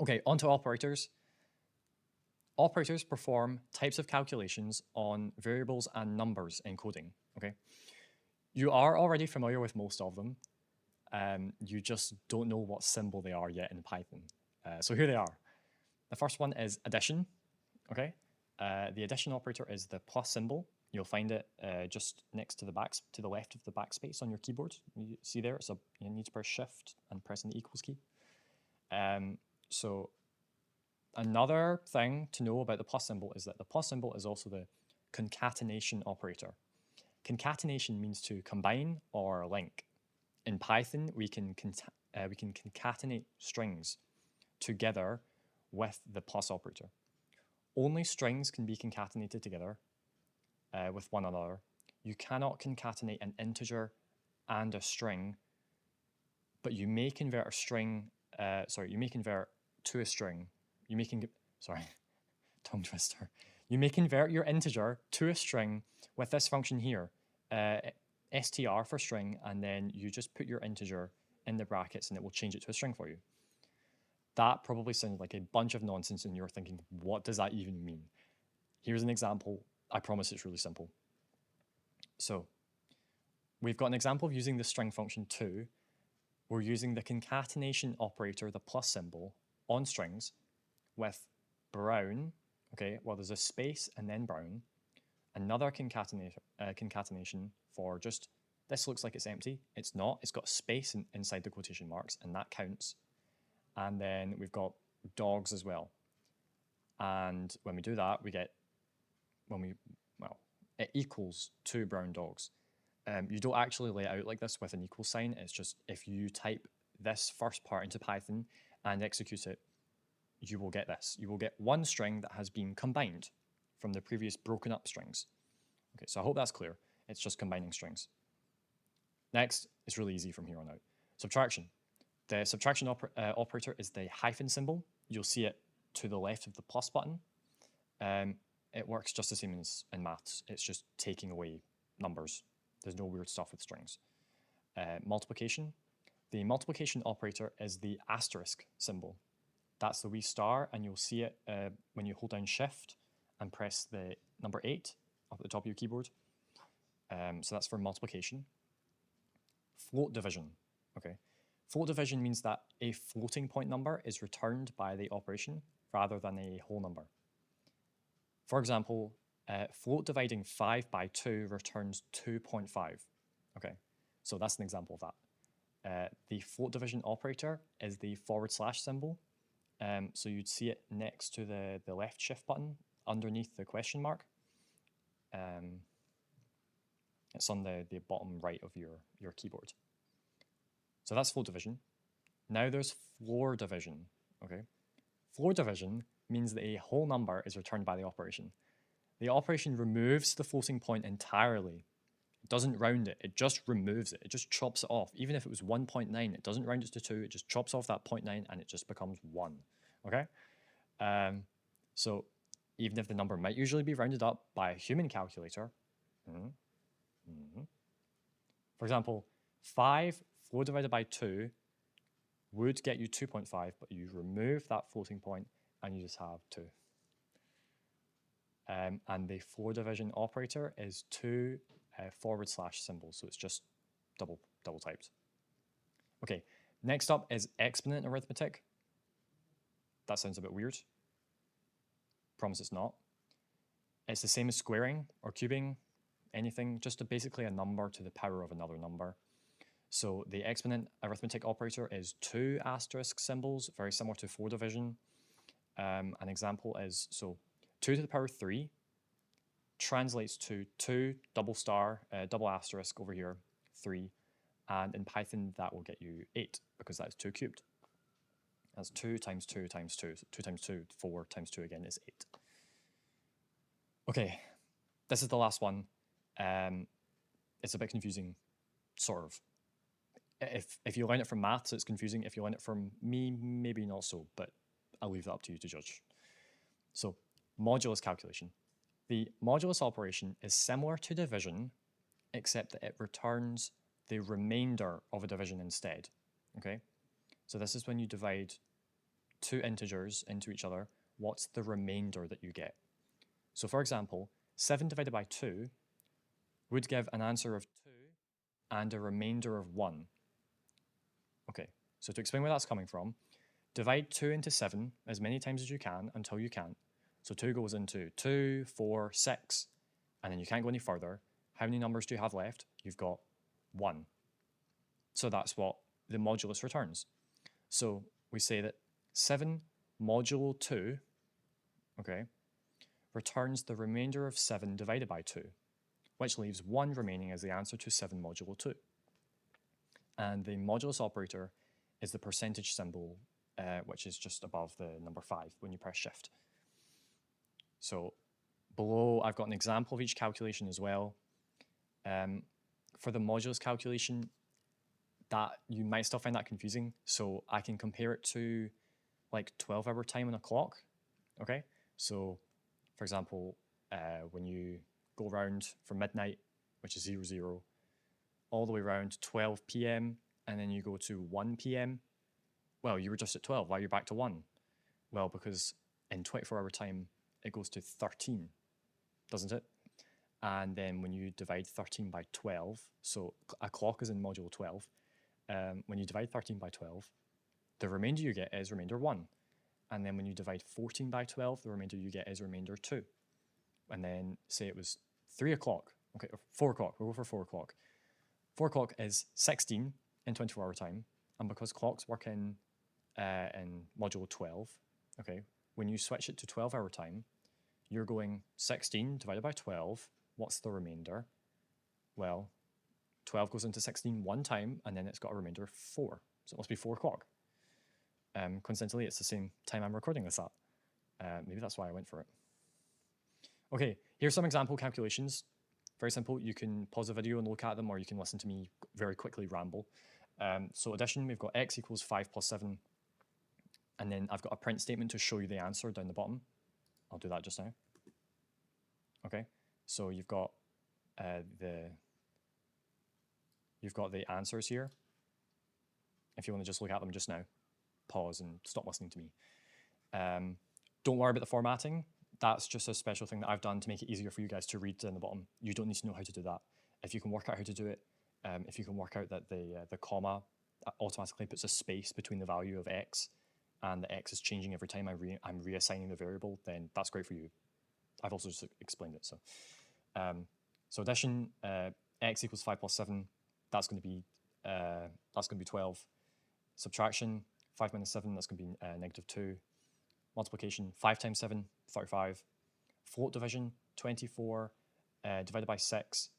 Okay, on to operators. Operators perform types of calculations on variables and numbers in coding, okay? You are already familiar with most of them. You just don't know what symbol they are yet in Python. So here they are. The first one is addition, okay? The addition operator is the plus symbol. You'll find it just next to the left of the backspace on your keyboard. You see there, you need to press Shift and pressing the equals key. So another thing to know about the plus symbol is that the plus symbol is also the concatenation operator. Concatenation means to combine or link. In Python, we can concatenate strings together with the plus operator. Only strings can be concatenated together with one another. You cannot concatenate an integer and a string, but you may convert a string. You may convert to a string. Tongue twister. You may convert your integer to a string with this function here, str for string, and then you just put your integer in the brackets and it will change it to a string for you. That probably sounded like a bunch of nonsense and you're thinking, what does that even mean? Here's an example. I promise it's really simple. So we've got an example of using the string function to. We're using the concatenation operator, the plus symbol, on strings with brown, okay, well, there's a space and then brown, another concatenation for just, this looks like it's empty. It's not. It's got space inside the quotation marks, and that counts. And then we've got dogs as well. And when we do that, we get, it equals 2 brown dogs. You don't actually lay it out like this with an equal sign. It's just if you type this first part into Python and execute it, you will get this. You will get one string that has been combined from the previous broken up strings. Okay, so I hope that's clear. It's just combining strings. Next, it's really easy from here on out. Subtraction. The subtraction operator is the hyphen symbol. You'll see it to the left of the plus button. It works just the same as in maths. It's just taking away numbers. There's no weird stuff with strings. Multiplication. The multiplication operator is the asterisk symbol. That's the wee star, and you'll see it when you hold down Shift and press the number 8 up at the top of your keyboard. So that's for multiplication. Float division. Okay. Float division means that a floating point number is returned by the operation rather than a whole number. For example, float dividing 5 by 2 returns 2.5. Okay, so that's an example of that. The float division operator is the / symbol. So you'd see it next to the left shift button underneath the question mark. It's on the bottom right of your keyboard. So that's float division. Now there's floor division. Okay, floor division means that a whole number is returned by the operation. The operation removes the floating point entirely. It doesn't round it, it just removes it. It just chops it off. Even if it was 1.9, it doesn't round it to 2, it just chops off that 0.9 and it just becomes 1, okay? So even if the number might usually be rounded up by a human calculator, for example, 5 float divided by 2 would get you 2.5, but you remove that floating point and you just have 2. And the floor division operator is 2 / symbols, so it's just double typed. Okay, next up is exponent arithmetic. That sounds a bit weird. Promise it's not. It's the same as squaring or cubing, anything, just basically a number to the power of another number. So the exponent arithmetic operator is 2 asterisk symbols, very similar to floor division. An example is, so 2 to the power 3 translates to 2 double asterisk over here, 3. And in Python, that will get you 8 because that is 2 cubed. That's 2 times 2 times 2. So 2 times 2, 4 times 2 again is 8. Okay, this is the last one. It's a bit confusing, sort of. If you learn it from maths, it's confusing. If you learn it from me, maybe not so, but I'll leave that up to you to judge. So, modulus calculation. The modulus operation is similar to division, except that it returns the remainder of a division instead. Okay, so this is when you divide two integers into each other, what's the remainder that you get? So for example, 7 divided by 2 would give an answer of 2 and a remainder of 1. Okay, so to explain where that's coming from, divide 2 into 7 as many times as you can until you can't. So 2 goes into 2, 4, 6, and then you can't go any further. How many numbers do you have left? You've got 1. So that's what the modulus returns. So we say that 7 modulo 2, okay, returns the remainder of 7 divided by 2, which leaves 1 remaining as the answer to 7 modulo 2. And the modulus operator is the percentage symbol, which is just above the number 5 when you press shift. So below, I've got an example of each calculation as well. For the modulus calculation, that you might still find that confusing. So I can compare it to like 12-hour time on a clock. Okay, so for example, when you go around from midnight, which is 00, all the way around 12 p.m. and then you go to 1 p.m. Well, you were just at 12. Why are you back to 1? Well, because in 24-hour time, it goes to 13, doesn't it? And then when you divide 13 by 12, so a clock is in modulo 12. When you divide 13 by 12, the remainder you get is remainder 1. And then when you divide 14 by 12, the remainder you get is remainder 2. And then say it was 3 o'clock, okay, or 4 o'clock, we'll go for 4 o'clock. 4 o'clock is 16 in 24-hour time. And because clocks work in modulo 12, okay, when you switch it to 12-hour time, you're going 16 divided by 12. What's the remainder? Well, 12 goes into 16 one time, and then it's got a remainder of 4. So it must be 4 o'clock. Coincidentally, it's the same time I'm recording this at. Maybe that's why I went for it. Okay, here's some example calculations. Very simple. You can pause the video and look at them, or you can listen to me very quickly ramble. So addition, we've got x equals 5 plus 7. And then I've got a print statement to show you the answer down the bottom. I'll do that just now. Okay, so you've got the answers here. If you want to just look at them just now, pause and stop listening to me. Don't worry about the formatting. That's just a special thing that I've done to make it easier for you guys to read down the bottom. You don't need to know how to do that. If you can work out how to do it, if you can work out that the comma automatically puts a space between the value of x and the x is changing every time I'm reassigning the variable, then that's great for you. I've also just explained it. So addition, x equals 5 plus 7. That's going to be 12. Subtraction, 5 minus 7. That's going to be negative 2. Multiplication, 5 times 7, 35. Float division, 24 divided by 6.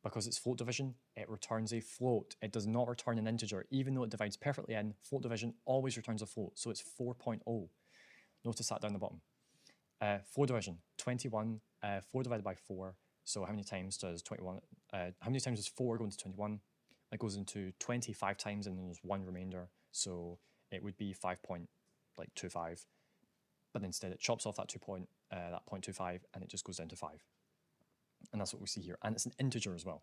Because it's float division, it returns a float. It does not return an integer. Even though it divides perfectly in, float division always returns a float. So it's 4.0. Notice that down the bottom. Floor division, 21, 4 divided by 4. So how many times does 21, how many times does 4 go into 21? It goes into 25 times and then there's 1 remainder. So it would be 5.25. But instead it chops off that 0.25 and it just goes down to 5. And that's what we see here. And it's an integer as well.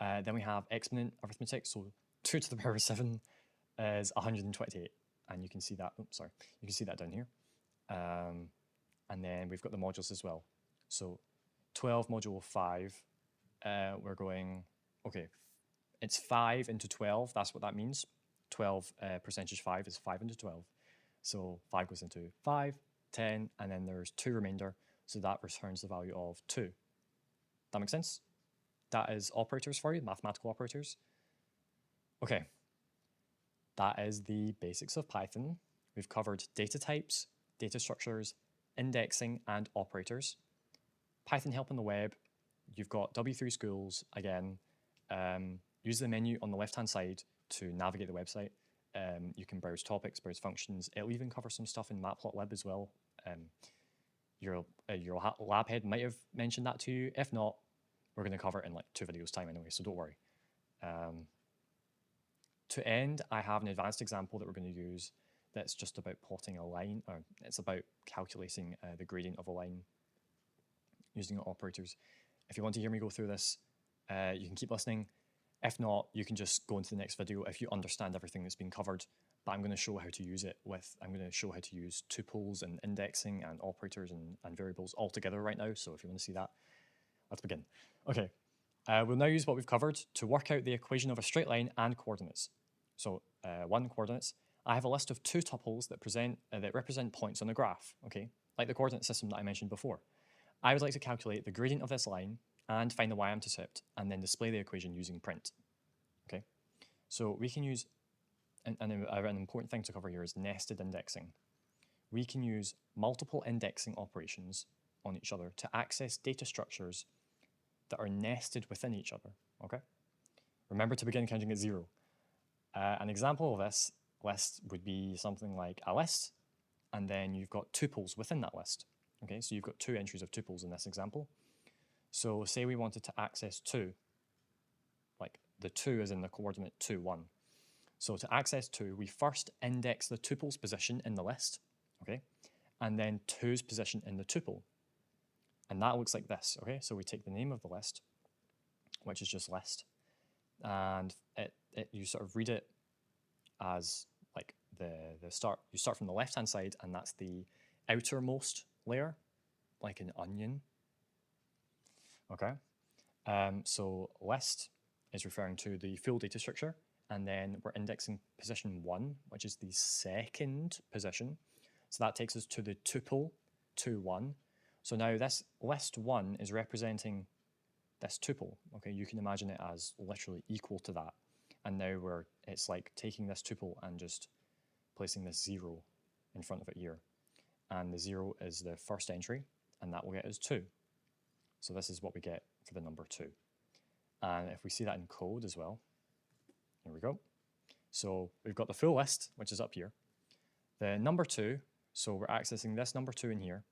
Then we have exponent arithmetic. So 2 to the power of 7 is 128. And you can see that, oops, sorry. You can see that down here. And then we've got the modules as well. So 12 modulo 5, we're going, okay, it's 5 into 12. That's what that means. 12 percentage 5 is 5 into 12. So 5 goes into 5, 10, and then there's 2 remainder. So that returns the value of 2. That makes sense? That is operators for you, mathematical operators. Okay, that is the basics of Python. We've covered data types, data structures, indexing, and operators. Python help on the web. You've got W3 Schools, again. Use the menu on the left-hand side to navigate the website. You can browse topics, browse functions. It'll even cover some stuff in Matplotlib as well. Your lab head might have mentioned that to you. If not, we're going to cover it in like 2 videos time anyway, so don't worry. To end, I have an advanced example that we're going to use that's just about plotting a line, or it's about calculating the gradient of a line using operators. If you want to hear me go through this, you can keep listening. If not, you can just go into the next video if you understand everything that's been covered. But I'm going to show how to use it I'm going to show how to use tuples and indexing and operators and variables all together right now. So if you want to see that, let's begin. Okay, we'll now use what we've covered to work out the equation of a straight line and coordinates. So one, coordinates. I have a list of two tuples that represent points on the graph, okay, like the coordinate system that I mentioned before. I would like to calculate the gradient of this line and find the y-intercept and then display the equation using print. Okay, so we can use, and an important thing to cover here is nested indexing. We can use multiple indexing operations on each other to access data structures that are nested within each other. Okay, remember to begin counting at 0. An example of this list would be something like a list, and then you've got tuples within that list. Okay, so you've got 2 entries of tuples in this example. So say we wanted to access 2, like the 2 is in the coordinate 2, 1. So to access 2, we first index the tuple's position in the list, okay, and then 2's position in the tuple. And that looks like this, okay? So we take the name of the list, which is just list, and you sort of read it as like the start. You start from the left-hand side, and that's the outermost layer, like an onion. Okay, so list is referring to the full data structure, and then we're indexing position 1, which is the second position. So that takes us to the tuple 2, 1. So now this list 1 is representing this tuple. Okay, you can imagine it as literally equal to that. And now it's like taking this tuple and just placing this 0 in front of it here. And the 0 is the first entry, and that will get us 2. So this is what we get for the number 2. And if we see that in code as well, here we go. So we've got the full list, which is up here. The number 2, so we're accessing this number 2 in here.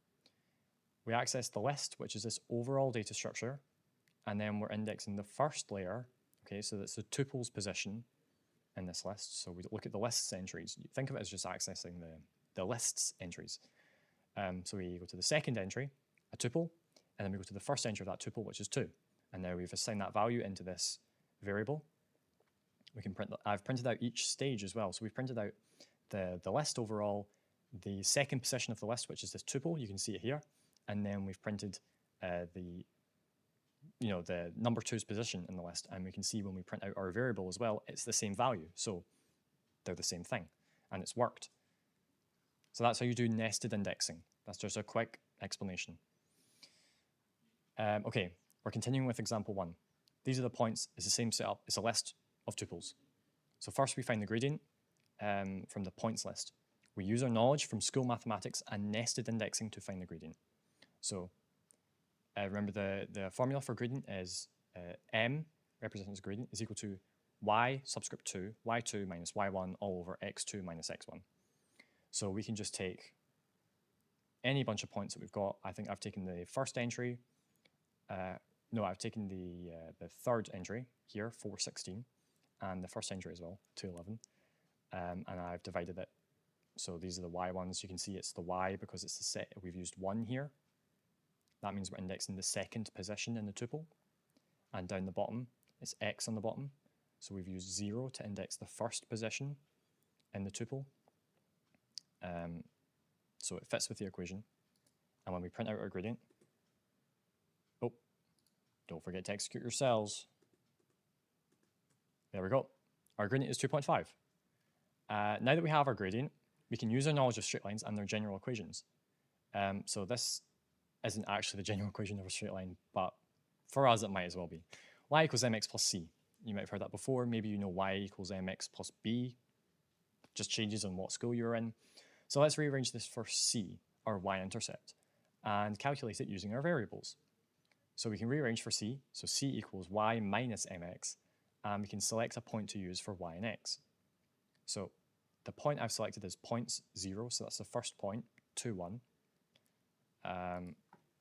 We access the list, which is this overall data structure, and then we're indexing the first layer. Okay, so that's the tuple's position in this list. So we look at the list's entries. You think of it as just accessing the list's entries. So we go to the second entry, a tuple, and then we go to the first entry of that tuple, which is 2. And now we've assigned that value into this variable. We can print. I've printed out each stage as well. So we've printed out the list overall, the second position of the list, which is this tuple. You can see it here. And then we've printed the number 2's position in the list. And we can see when we print out our variable as well, it's the same value. So they're the same thing, and it's worked. So that's how you do nested indexing. That's just a quick explanation. Okay, we're continuing with example 1. These are the points. It's the same setup. It's a list of tuples. So first we find the gradient from the points list. We use our knowledge from school mathematics and nested indexing to find the gradient. So remember the formula for gradient is m, representing as gradient, is equal to y subscript 2, y2 minus y1 all over x2 minus x1. So we can just take any bunch of points that we've got. I think I've taken the first entry. No, I've taken the third entry here, 416, and the first entry as well, 211, and I've divided it. So these are the y ones. You can see it's the y because it's the set. We've used 1 here. That means we're indexing the second position in the tuple. And down the bottom, it's x on the bottom. So we've used 0 to index the first position in the tuple. So it fits with the equation. And when we print out our gradient, oh, don't forget to execute your cells. There we go. Our gradient is 2.5. Now that we have our gradient, we can use our knowledge of straight lines and their general equations. So this isn't actually the general equation of a straight line, but for us it might as well be. Y equals mx plus c. You might have heard that before. Maybe you know y equals mx plus b. Just changes on what school you're in. So let's rearrange this for c, our y-intercept, and calculate it using our variables. So we can rearrange for c. So c equals y minus mx, and we can select a point to use for y and x. So the point I've selected is points 0, so that's the first point, 2, 1.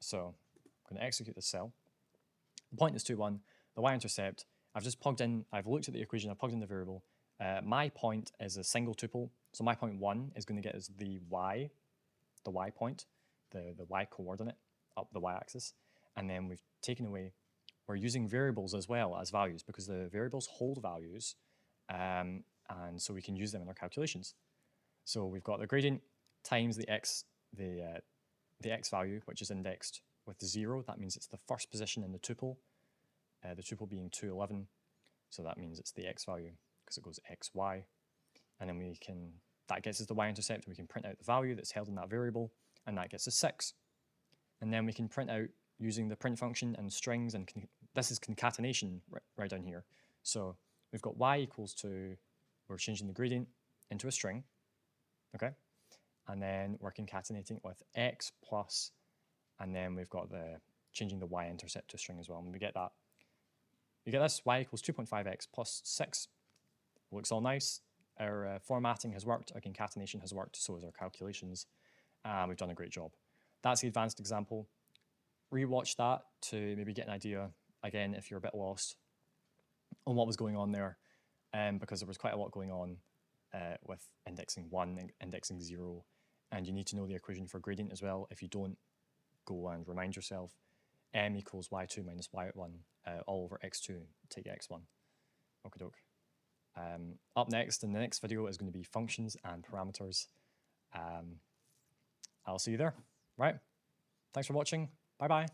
So I'm going to execute this cell. The point is 2, 1. The y-intercept, I've just plugged in, I've looked at the equation, I've plugged in the variable. My point is a single tuple, so my point 1 is going to get us the y point, the y coordinate up the y-axis, and then we've taken away we're using variables as well as values because the variables hold values, and so we can use them in our calculations. So we've got the gradient times the x value, which is indexed with 0. That means it's the first position in the tuple being 211. So that means it's the x value because it goes x, y. And then that gets us the y-intercept, and we can print out the value that's held in that variable, and that gets us 6. And then we can print out using the print function and strings, and this is concatenation right down here. So we've got y equals to, we're changing the gradient into a string, okay? And then we're concatenating with x plus, and then we've got changing the y-intercept to a string as well, and we get that. You get this, y equals 2.5x plus 6. Looks all nice. Our formatting has worked, our concatenation has worked, so has our calculations. We've done a great job. That's the advanced example. Rewatch that to maybe get an idea, again, if you're a bit lost on what was going on there, because there was quite a lot going on with indexing 1 and indexing 0, and you need to know the equation for gradient as well. If you don't, go and remind yourself. M equals y2 minus y1 all over x2, take x1. Okie doke. Up next in the next video is going to be functions and parameters. I'll see you there. Right. Thanks for watching. Bye-bye.